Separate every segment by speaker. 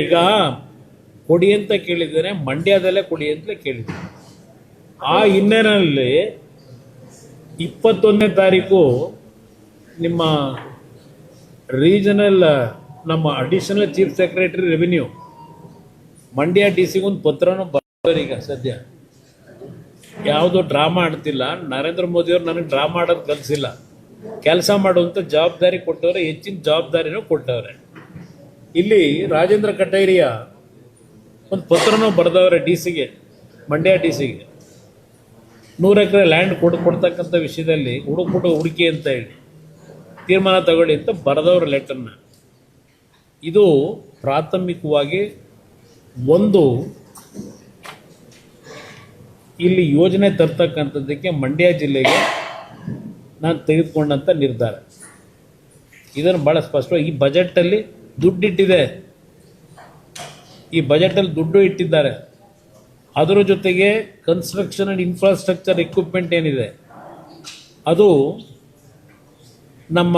Speaker 1: ಈಗ ಕೊಡಿ ಅಂತ ಕೇಳಿದ್ದೇನೆ, ಮಂಡ್ಯದಲ್ಲೇ ಕೊಡಿ ಅಂತ ಕೇಳಿದ್ದೇನೆ. ಆ ಹಿನ್ನೆಲೆಯಲ್ಲಿ 21ನೇ ತಾರೀಕು ನಿಮ್ಮ ರೀಜನಲ್ ನಮ್ಮ additional chief secretary revenue Mandya D ಸಿಗೆ ಒಂದು ಪತ್ರನೂ ಈಗ ಸದ್ಯ ಯಾವುದೋ ಡ್ರಾಮಾ ಆಡ್ತಿಲ್ಲ. ನರೇಂದ್ರ ಮೋದಿಯವರು ನನಗೆ ಡ್ರಾಮಾ ಆಡೋದು ಕಲಿಸಿಲ್ಲ, ಕೆಲಸ ಮಾಡುವಂಥ ಜವಾಬ್ದಾರಿ ಕೊಟ್ಟವ್ರೆ, ಹೆಚ್ಚಿನ ಜವಾಬ್ದಾರಿನೂ ಕೊಟ್ಟವ್ರೆ. ಇಲ್ಲಿ ರಾಜೇಂದ್ರ ಕಟೇರಿಯ ಒಂದು ಪತ್ರನೂ ಬರೆದವ್ರೆ ಡಿ ಸಿಗೆ, ಮಂಡ್ಯ ಡಿ ಸಿಗೆ 100 ಎಕರೆ ಲ್ಯಾಂಡ್ ಕೊಡ್ತಕ್ಕಂಥ ವಿಷಯದಲ್ಲಿ ಹುಡುಕಿ ಅಂತ ಹೇಳಿ ತೀರ್ಮಾನ ತಗೊಳ್ಳಿ ಅಂತ ಬರೆದವ್ರ ಲೆಟರ್ನ. ಇದು ಪ್ರಾಥಮಿಕವಾಗಿ ಒಂದು ಇಲ್ಲಿ ಯೋಜನೆ ತರ್ತಕ್ಕಂಥದ್ದಕ್ಕೆ ಮಂಡ್ಯ ಜಿಲ್ಲೆಗೆ ನಾನು ತೆಗೆದುಕೊಂಡಂಥ ನಿರ್ಧಾರ. ಇದನ್ನು ಭಾಳ ಸ್ಪಷ್ಟವಾಗಿ ಈ ಬಜೆಟಲ್ಲಿ ದುಡ್ಡಿಟ್ಟಿದೆ, ಈ ಬಜೆಟಲ್ಲಿ ದುಡ್ಡು ಇಟ್ಟಿದ್ದಾರೆ. ಅದರ ಜೊತೆಗೆ ಕನ್ಸ್ಟ್ರಕ್ಷನ್ ಆ್ಯಂಡ್ ಇನ್ಫ್ರಾಸ್ಟ್ರಕ್ಚರ್ ಎಕ್ವಿಪ್ಮೆಂಟ್ ಏನಿದೆ ಅದು ನಮ್ಮ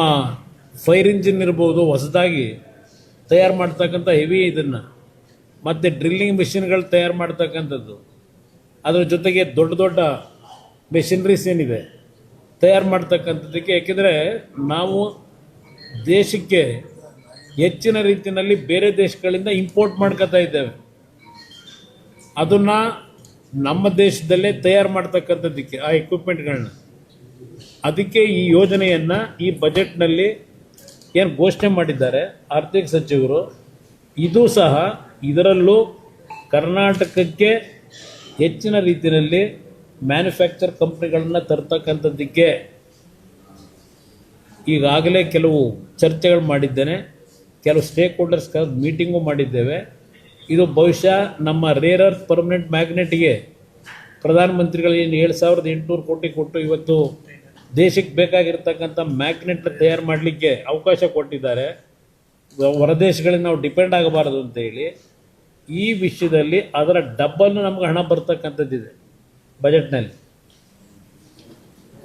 Speaker 1: ಫೈರ್ ಇಂಜಿನ್ ಇರ್ಬೋದು, ಹೊಸದಾಗಿ ತಯಾರು ಮಾಡ್ತಕ್ಕಂಥ ಹೆವಿ ಇದನ್ನು, ಮತ್ತು ಡ್ರಿಲ್ಲಿಂಗ್ ಮೆಷಿನ್ಗಳು ತಯಾರು ಮಾಡ್ತಕ್ಕಂಥದ್ದು, ಅದರ ಜೊತೆಗೆ ದೊಡ್ಡ ದೊಡ್ಡ ಮೆಷಿನರೀಸ್ ಏನಿದೆ ತಯಾರು ಮಾಡ್ತಕ್ಕಂಥದ್ದಕ್ಕೆ. ಯಾಕೆಂದರೆ ನಾವು ದೇಶಕ್ಕೆ ಹೆಚ್ಚಿನ ರೀತಿಯಲ್ಲಿ ಬೇರೆ ದೇಶಗಳಿಂದ ಇಂಪೋರ್ಟ್ ಮಾಡ್ಕೊತಾ ಇದ್ದೇವೆ, ಅದನ್ನು ನಮ್ಮ ದೇಶದಲ್ಲೇ ತಯಾರು ಮಾಡ್ತಕ್ಕಂಥದ್ದಕ್ಕೆ ಆ ಎಕ್ವಿಪ್ಮೆಂಟ್ಗಳನ್ನ. ಅದಕ್ಕೆ ಈ ಯೋಜನೆಯನ್ನು ಈ ಬಜೆಟ್ನಲ್ಲಿ ಏನು ಘೋಷಣೆ ಮಾಡಿದ್ದಾರೆ ಆರ್ಥಿಕ ಸಚಿವರು, ಇದು ಸಹ ಇದರಲ್ಲೂ ಕರ್ನಾಟಕಕ್ಕೆ ಹೆಚ್ಚಿನ ರೀತಿಯಲ್ಲಿ ಮ್ಯಾನುಫ್ಯಾಕ್ಚರ್ ಕಂಪ್ನಿಗಳನ್ನು ತರ್ತಕ್ಕಂಥದ್ದಕ್ಕೆ ಈಗಾಗಲೇ ಕೆಲವು ಚರ್ಚೆಗಳು ಮಾಡಿದ್ದೇನೆ, ಕೆಲವು ಸ್ಟೇಕ್ ಹೋಲ್ಡರ್ಸ್ ಮೀಟಿಂಗು ಮಾಡಿದ್ದೇವೆ. ಇದು ಬಹುಶಃ ನಮ್ಮ ರೇರ್ ಅರ್ತ್ ಪರ್ಮನೆಂಟ್ ಮ್ಯಾಗ್ನೆಟ್ಗೆ ಪ್ರಧಾನಮಂತ್ರಿಗಳಿಗೆ 7,800 ಕೋಟಿ ಕೊಟ್ಟು ಇವತ್ತು ದೇಶಕ್ಕೆ ಬೇಕಾಗಿರ್ತಕ್ಕಂಥ ಮ್ಯಾಗ್ನೆಟ್ನ ತಯಾರು ಮಾಡಲಿಕ್ಕೆ ಅವಕಾಶ ಕೊಟ್ಟಿದ್ದಾರೆ. ಹೊರದೇಶಗಳಿಗೆ ನಾವು ಡಿಪೆಂಡ್ ಆಗಬಾರದು ಅಂತೇಳಿ ಈ ವಿಷಯದಲ್ಲಿ ಅದರ ಡಬ್ಬಲ್ನು ನಮ್ಗೆ ಹಣ ಬರ್ತಕ್ಕಂಥದ್ದಿದೆ ಬಜೆಟ್ನಲ್ಲಿ.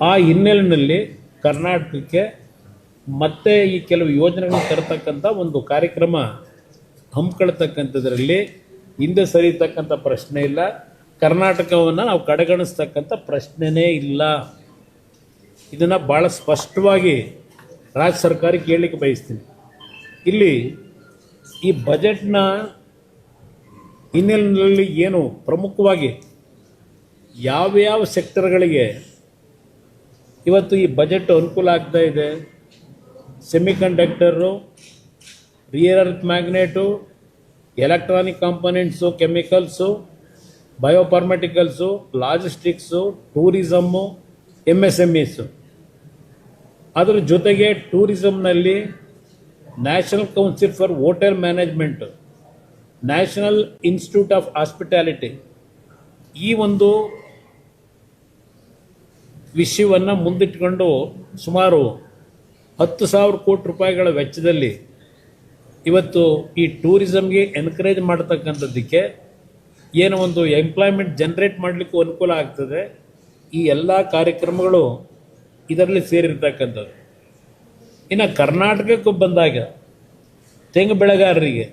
Speaker 1: ಆ ಹಿನ್ನೆಲೆಯಲ್ಲಿ ಕರ್ನಾಟಕಕ್ಕೆ ಮತ್ತೆ ಈ ಕೆಲವು ಯೋಜನೆಗಳನ್ನು ತರತಕ್ಕಂಥ ಒಂದು ಕಾರ್ಯಕ್ರಮ ಹಮ್ಮಿಕೊಳ್ತಕ್ಕಂಥದ್ರಲ್ಲಿ ಹಿಂದೆ ಸರಿತಕ್ಕಂಥ ಪ್ರಶ್ನೆ ಇಲ್ಲ. ಕರ್ನಾಟಕವನ್ನು ನಾವು ಕಡೆಗಣಿಸ್ತಕ್ಕಂಥ ಪ್ರಶ್ನೆನೇ ಇಲ್ಲ. ಇದನ್ನು ಭಾಳ ಸ್ಪಷ್ಟವಾಗಿ ರಾಜ್ಯ ಸರ್ಕಾರಕ್ಕೆ ಕೇಳಲಿಕ್ಕೆ ಬಯಸ್ತೀನಿ. ಇಲ್ಲಿ ಈ ಬಜೆಟ್ನ ಹಿನ್ನೆಲೆಯಲ್ಲಿ ಏನು ಪ್ರಮುಖವಾಗಿ ಯಾವ್ಯಾವ ಸೆಕ್ಟರ್ಗಳಿಗೆ ಇವತ್ತು ಈ ಬಜೆಟ್ ಅನುಕೂಲ ಆಗ್ತಾ ಇದೆ, semiconductor, rare earth magnet, electronic components, chemicals, biopharmaceuticals, logistics, tourism, MSMEಸು. ಅದರ ಜೊತೆಗೆ ಟೂರಿಸಮ್ನಲ್ಲಿ national council for hotel management, national institute of hospitality, ಈ ಒಂದು ವಿಷಯವನ್ನು ಮುಂದಿಟ್ಟುಕೊಂಡು ಸುಮಾರು 10,000 ಕೋಟಿ ರೂಪಾಯಿಗಳ ವೆಚ್ಚದಲ್ಲಿ ಇವತ್ತು ಈ ಟೂರಿಸಮ್ಗೆ ಎನ್ಕರೇಜ್ ಮಾಡ್ತಕ್ಕಂಥದ್ದಕ್ಕೆ ಏನೋ ಒಂದು ಎಂಪ್ಲಾಯ್ಮೆಂಟ್ ಜನರೇಟ್ ಮಾಡಲಿಕ್ಕೂ ಅನುಕೂಲ ಆಗ್ತದೆ. ಈ ಎಲ್ಲ ಕಾರ್ಯಕ್ರಮಗಳು ಇದರಲ್ಲಿ ಸೇರಿರ್ತಕ್ಕಂಥದ್ದು. ಇನ್ನು ಕರ್ನಾಟಕಕ್ಕೆ ಬಂದಾಗ ತೆಂಗು ಬೆಳೆಗಾರರಿಗೆ,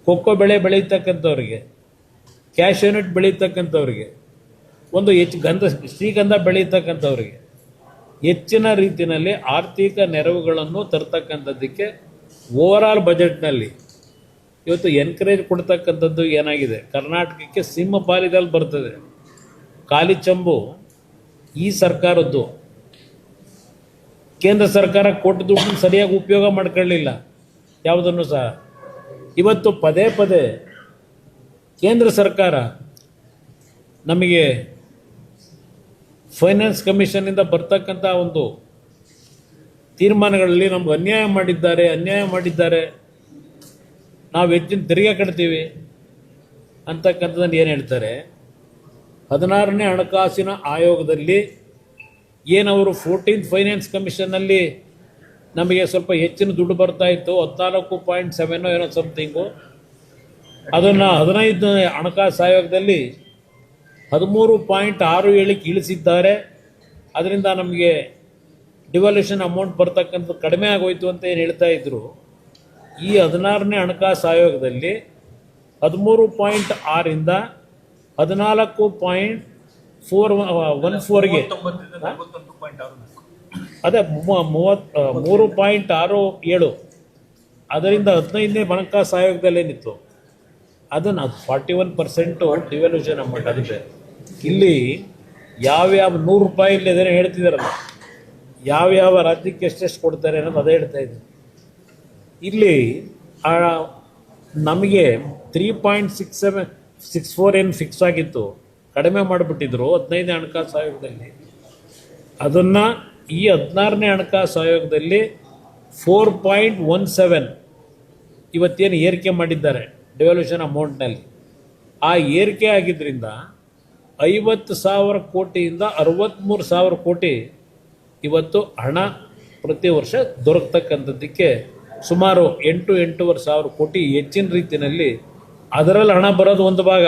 Speaker 1: ಕೊಕ್ಕೋ ಬೆಳೆ ಬೆಳೀತಕ್ಕಂಥವ್ರಿಗೆ, ಕ್ಯಾಶ್ಯೂನಟ್ ಬೆಳೀತಕ್ಕಂಥವ್ರಿಗೆ, ಒಂದು ಶ್ರೀಗಂಧ ಬೆಳೀತಕ್ಕಂಥವ್ರಿಗೆ ಹೆಚ್ಚಿನ ರೀತಿಯಲ್ಲಿ ಆರ್ಥಿಕ ನೆರವುಗಳನ್ನು ತರ್ತಕ್ಕಂಥದ್ದಕ್ಕೆ ಓವರಾಲ್ ಬಜೆಟ್ನಲ್ಲಿ ಇವತ್ತು ಎನ್ಕರೇಜ್ ಕೊಡ್ತಕ್ಕಂಥದ್ದು ಏನಾಗಿದೆ, ಕರ್ನಾಟಕಕ್ಕೆ ಸಿಂಹಪಾಲಿದಲ್ಲಿ ಬರ್ತದೆ. ಖಾಲಿ ಚಂಬು ಈ ಸರ್ಕಾರದ್ದು. ಕೇಂದ್ರ ಸರ್ಕಾರ ಕೊಟ್ಟ ದುಡ್ಡನ್ನು ಸರಿಯಾಗಿ ಉಪಯೋಗ ಮಾಡ್ಕೊಳ್ಳಿಲ್ಲ ಯಾವುದನ್ನು ಸಹ. ಇವತ್ತು ಪದೇ ಪದೇ ಕೇಂದ್ರ ಸರ್ಕಾರ ನಮಗೆ ಫೈನಾನ್ಸ್ ಕಮಿಷನ್ನಿಂದ ಬರ್ತಕ್ಕಂಥ ಒಂದು ತೀರ್ಮಾನಗಳಲ್ಲಿ ನಮ್ಗೆ ಅನ್ಯಾಯ ಮಾಡಿದ್ದಾರೆ, ನಾವು ಹೆಚ್ಚಿನ ತೆರಿಗೆ ಕಟ್ತೀವಿ ಅಂತಕ್ಕಂಥದ್ದನ್ನು ಏನು ಹೇಳ್ತಾರೆ. 16ನೇ ಹಣಕಾಸಿನ ಆಯೋಗದಲ್ಲಿ ಏನವರು 14th ಫೈನಾನ್ಸ್ ಕಮಿಷನ್ನಲ್ಲಿ ನಮಗೆ ಸ್ವಲ್ಪ ಹೆಚ್ಚಿನ ದುಡ್ಡು ಬರ್ತಾ ಇತ್ತು, 14.7 ಏನೋ ಸಮಥಿಂಗು, ಅದನ್ನು 15ನೇ ಹಣಕಾಸು ಆಯೋಗದಲ್ಲಿ 13.67 ಇಳಿಸಿದ್ದಾರೆ. ಅದರಿಂದ ನಮಗೆ ಡಿವಲ್ಯೂಷನ್ ಅಮೌಂಟ್ ಬರ್ತಕ್ಕಂಥದ್ದು ಕಡಿಮೆ ಆಗೋಯ್ತು ಅಂತ ಏನು ಹೇಳ್ತಾ ಇದ್ರು. ಈ 16ನೇ ಹಣಕಾಸು ಆಯೋಗದಲ್ಲಿ 13.6 14.414ಗೆ ಅದೇ 3.67 ಅದರಿಂದ 15ನೇ ಹಣಕಾಸು ಆಯೋಗದಲ್ಲಿ ಏನಿತ್ತು ಅದನ್ನು 41% ಡಿವ್ಯಾಲ್ಯೂಷನ್ ಅಮೌಂಟ್ ಆಗಿದೆ. ಇಲ್ಲಿ ಯಾವ್ಯಾವ 100 ರೂಪಾಯಿ ಇಲ್ಲಿ ಅದೇನೋ ಹೇಳ್ತಿದಾರಲ್ಲ, ಯಾವ್ಯಾವ ರಾಜ್ಯಕ್ಕೆ ಎಷ್ಟೆಷ್ಟು ಕೊಡ್ತಾರೆ ಅನ್ನೋದು ಅದೇ ಹೇಳ್ತಾ ಇದೆ. ಇಲ್ಲಿ ನಮಗೆ 3.6764 ಏನು ಫಿಕ್ಸ್ ಆಗಿತ್ತು, ಕಡಿಮೆ ಮಾಡಿಬಿಟ್ಟಿದ್ರು 15ನೇ ಹಣಕಾಸು ಆಯೋಗದಲ್ಲಿ. ಅದನ್ನು ಈ 16ನೇ ಹಣಕಾಸು ಆಯೋಗದಲ್ಲಿ 4.17 ಇವತ್ತೇನು ಏರಿಕೆ ಮಾಡಿದ್ದಾರೆ ಡೆವಲ್ಯೂಷನ್ ಅಮೌಂಟ್ನಲ್ಲಿ. ಆ ಏರಿಕೆ ಆಗಿದ್ದರಿಂದ 50,000 ಕೋಟಿಯಿಂದ 63,000 ಕೋಟಿ ಇವತ್ತು ಹಣ ಪ್ರತಿ ವರ್ಷ ದೊರಕತಕ್ಕಂಥದ್ದಕ್ಕೆ ಸುಮಾರು 8,000 ಕೋಟಿ ಹೆಚ್ಚಿನ ರೀತಿಯಲ್ಲಿ ಅದರಲ್ಲಿ ಹಣ ಬರೋದು ಒಂದು ಭಾಗ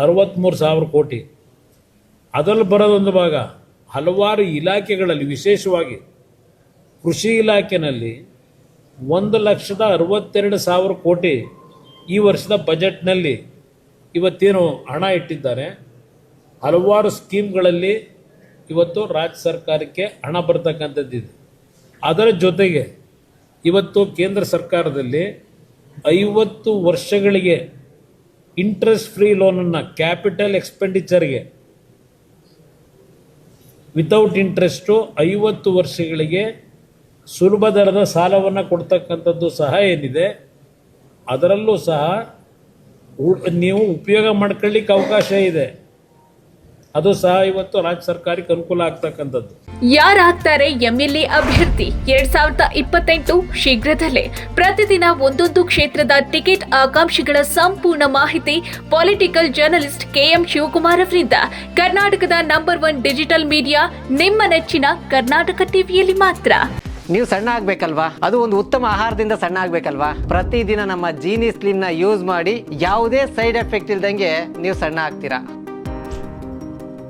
Speaker 1: 63,000 ಕೋಟಿ, ಅದರಲ್ಲಿ ಬರೋದು ಒಂದು ಭಾಗ. ಹಲವಾರು ಇಲಾಖೆಗಳಲ್ಲಿ ವಿಶೇಷವಾಗಿ ಕೃಷಿ ಇಲಾಖೆಯಲ್ಲಿ 1,62,000 ಕೋಟಿ ಈ ವರ್ಷದ ಬಜೆಟ್ನಲ್ಲಿ ಇವತ್ತೇನು ಹಣ ಇಟ್ಟಿದ್ದಾರೆ. ಹಲವಾರು ಸ್ಕೀಮ್ಗಳಲ್ಲಿ ಇವತ್ತು ರಾಜ್ಯ ಸರ್ಕಾರಕ್ಕೆ ಹಣ ಬರ್ತಕ್ಕಂಥದ್ದಿದೆ. ಅದರ ಜೊತೆಗೆ ಇವತ್ತು ಕೇಂದ್ರ ಸರ್ಕಾರದಲ್ಲಿ 50 ವರ್ಷಗಳಿಗೆ ಇಂಟ್ರೆಸ್ಟ್ ಫ್ರೀ ಲೋನನ್ನು ಕ್ಯಾಪಿಟಲ್ ಎಕ್ಸ್ಪೆಂಡಿಚರ್ಗೆ ವಿತೌಟ್ ಇಂಟ್ರೆಸ್ಟು 50 ವರ್ಷಗಳಿಗೆ ಸುಲಭ ದರದ ಸಾಲವನ್ನು ಕೊಡ್ತಕ್ಕಂಥದ್ದು ಸಹ ಏನಿದೆ, ಅದರಲ್ಲೂ ಸಹ ನೀವು ಉಪಯೋಗ ಮಾಡ್ಕೊಳ್ಳಿಕ್ಕೆ ಅವಕಾಶ ಇದೆ. ಅದು ಸಹ ಇವತ್ತು ರಾಜ್ಯ ಸರ್ಕಾರಕ್ಕೆ ಅನುಕೂಲ ಆಗ್ತಕ್ಕಂಥದ್ದು.
Speaker 2: ಯಾರಾಗ್ತಾರೆ ಎಂಎಲ್ಎ ಅಭ್ಯರ್ಥಿ 2028 ಶೀಘ್ರದಲ್ಲೇ. ಪ್ರತಿದಿನ ಒಂದೊಂದು ಕ್ಷೇತ್ರದ ಟಿಕೆಟ್ ಆಕಾಂಕ್ಷಿಗಳ ಸಂಪೂರ್ಣ ಮಾಹಿತಿ ಪೊಲಿಟಿಕಲ್ ಜರ್ನಲಿಸ್ಟ್ KM ಶಿವಕುಮಾರ್ ಅವರಿಂದ. ಕರ್ನಾಟಕದ ನಂಬರ್ 1 ಡಿಜಿಟಲ್ ಮೀಡಿಯಾ ನಿಮ್ಮ ನೆಚ್ಚಿನ ಕರ್ನಾಟಕ ಟಿವಿಯಲ್ಲಿ ಮಾತ್ರ.
Speaker 3: ನೀವು ಸಣ್ಣ ಆಗ್ಬೇಕಲ್ವಾ? ಅದು ಒಂದು ಉತ್ತಮ ಆಹಾರದಿಂದ ಸಣ್ಣ ಆಗ್ಬೇಕಲ್ವಾ? ಪ್ರತಿದಿನ ನಮ್ಮ ಜೀನಿ ಸ್ಲಿಮ್ನ ಯೂಸ್ ಮಾಡಿ ಯಾವುದೇ ಸೈಡ್ ಎಫೆಕ್ಟ್ ಇಲ್ದಂಗೆ ನೀವು ಸಣ್ಣ ಆಗ್ತೀರಾ.